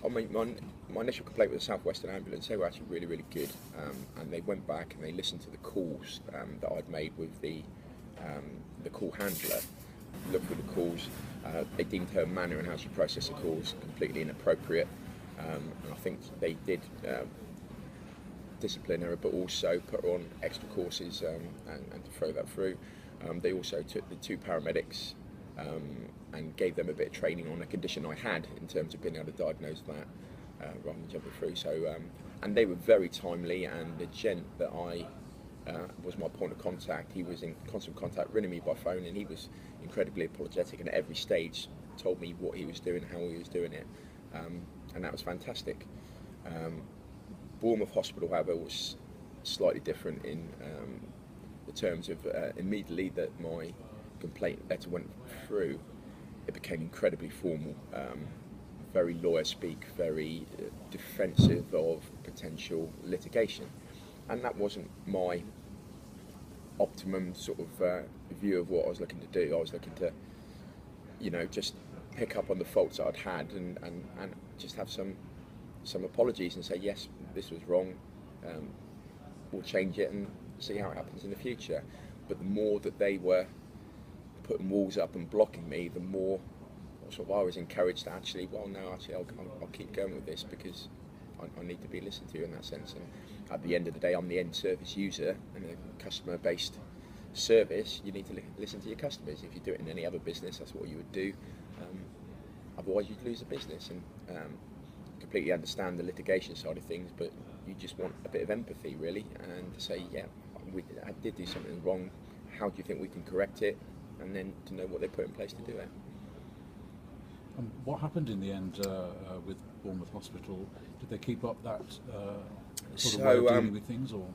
I mean, my initial complaint with the South Western Ambulance, they were actually really, really good, and they went back and they listened to the calls that I'd made with the call handler. Looked through the calls, they deemed her manner and how she processed the calls completely inappropriate, and I think they did discipline her, but also put her on extra courses and to throw that through. They also took the 2 paramedics and gave them a bit of training on a condition I had in terms of being able to diagnose that rather than jumping through. So, and they were very timely, and the gent that I was my point of contact, he was in constant contact, ringing me by phone, and he was incredibly apologetic, and at every stage told me what he was doing, how he was doing it, and that was fantastic. Bournemouth Hospital, however, was slightly different in the terms of immediately that my complaint letter went through, it became incredibly formal, very lawyer speak, very defensive of potential litigation, and that wasn't my optimum sort of view of what I was looking to do. I was looking to, you know, just pick up on the faults that I'd had and just have some apologies and say, yes, this was wrong, we'll change it and see how it happens in the future. But the more that they were putting walls up and blocking me, the more sort of I was encouraged to actually, well, no, actually I'll keep going with this, because I need to be listened to in that sense. And at the end of the day, I'm the end service user, and a customer-based service, you need to listen to your customers. If you do it in any other business, that's what you would do. Otherwise, you'd lose the business. And completely understand the litigation side of things, but you just want a bit of empathy, really, and to say, yeah, I did do something wrong. How do you think we can correct it? And then to know what they put in place to do it. What happened in the end with Bournemouth Hospital? Did they keep up that sort of way of dealing with things, or?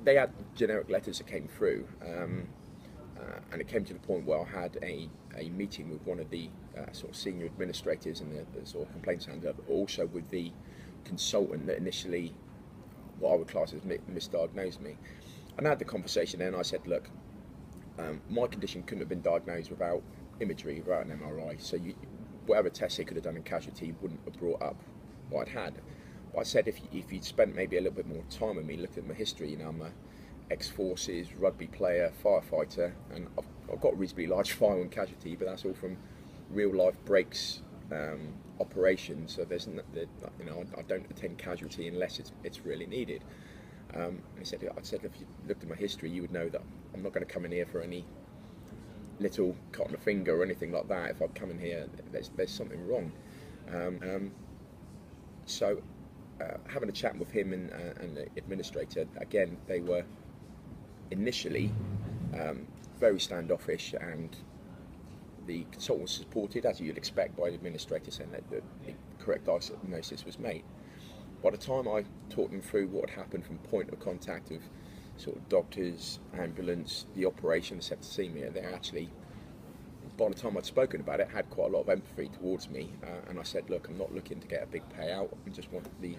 They had generic letters that came through, and it came to the point where I had a meeting with one of the sort of senior administrators and the sort of complaints handler, but also with the consultant that initially, what I would class as misdiagnosed me. And I had the conversation there, and I said, look, my condition couldn't have been diagnosed without imagery, without an MRI. So whatever tests they could have done in casualty wouldn't have brought up what I'd had. But I said, if you'd spent maybe a little bit more time with me, looked at my history, you know, I'm a ex-forces, rugby player, firefighter, and I've got a reasonably large file and casualty, but that's all from real-life breaks, operations. So there's, you know, I don't attend casualty unless it's really needed. And I said, if you looked at my history, you would know that I'm not going to come in here for any little cut on the finger or anything like that. If I come in here, there's something wrong. So having a chat with him and the administrator, again, they were initially very standoffish, and the consultant was supported, as you'd expect, by the administrator, saying that the correct diagnosis was made. By the time I talked them through what had happened from point of contact of sort of doctors, ambulance, the operation, the septicemia, they actually, by the time I'd spoken about it, had quite a lot of empathy towards me. And I said, look, I'm not looking to get a big payout, I just want the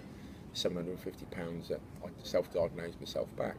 £750 that I self-diagnosed myself back.